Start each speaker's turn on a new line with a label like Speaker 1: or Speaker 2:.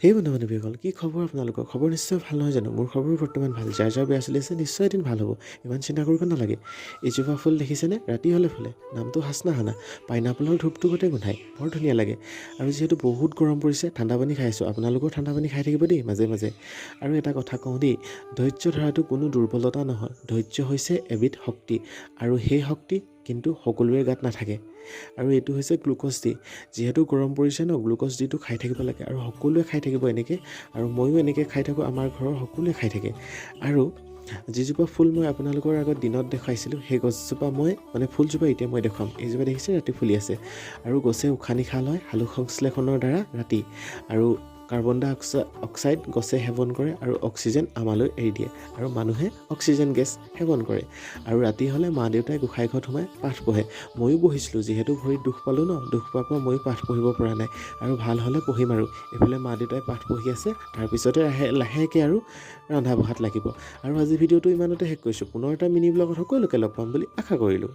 Speaker 1: সেই বন্ধু-বান্ধৱীসকল কি খবৰ আপোনালোকৰ? খবৰ নিশ্চয় ভাল নহয় জানো? মোৰ খবৰ বৰ্তমান ভাল। যাৰ যাৰ বেয়া চলি আছে নিশ্চয় এদিন ভাল হ'ব। ইমান চিন্তা কৰিব নালাগে। এজোপা ফুল দেখিছেনে? ৰাতি হ'লে ফুলে। নামটো হাচনাহানা। পাইনাপলৰ ধূপটো গোটেই গোন্ধায়। বৰ ধুনীয়া লাগে। আৰু যিহেতু বহুত গৰম পৰিছে, ঠাণ্ডা পানী খাই আছোঁ। আপোনালোকেও ঠাণ্ডা পানী খাই থাকিব দেই মাজে মাজে। আৰু এটা কথা কওঁ দেই, ধৈৰ্য ধৰাটো কোনো দুৰ্বলতা নহয়। ধৈৰ্য হৈছে এবিধ শক্তি। আৰু সেই শক্তি কিন্তু সকলোৰে গাত নাথাকে। আৰু এইটো হৈছে গ্লুক'জ ডি। যিহেতু গৰম পৰিছে ন, গ্লুক'জ ডিটো খাই থাকিব লাগে আৰু সকলোৱে খাই থাকিব এনেকৈ। আৰু ময়ো এনেকৈ খাই থাকোঁ, আমাৰ ঘৰৰ সকলোৱে খাই থাকে। আৰু যিজোপা ফুল মই আপোনালোকৰ আগত দিনত দেখুৱাইছিলোঁ, সেই গছজোপা ফুলজোপা এতিয়া মই দেখুৱাম। এইজোপা দেখিছে ৰাতি ফুলি আছে। আৰু গছে উশাহ নিশাহ লয় সালোক সংশ্লেষণৰ দ্বাৰা ৰাতি। আৰু কাৰ্বন ডাই অক্সাইড গছে সেৱন কৰে আৰু অক্সিজেন আমালৈ এৰি দিয়ে। আৰু মানুহে অক্সিজেন গেছ সেৱন কৰে। আৰু ৰাতি হ'লে মা দেউতাই গোঁসাই ঘৰত সোমাই পাঠ পঢ়ে। ময়ো পঢ়িছিলোঁ, যিহেতু ভৰিত দুখ পালোঁ ন, দুখ পোৱাৰ পৰা ময়ো পাঠ পঢ়িব পৰা নাই। আৰু ভাল হ'লে পঢ়িম আৰু। এইফালে মা দেউতাই পাঠ পঢ়ি আছে, তাৰপিছতে লাহেকৈ আৰু ৰন্ধা বঢ়াত লাগিব। আৰু আজি ভিডিঅ'টো ইমানতে শেষ কৰিছোঁ। পুনৰ এটা মিনি ব্লগত সকলোকে লগ পাম বুলি আশা কৰিলোঁ।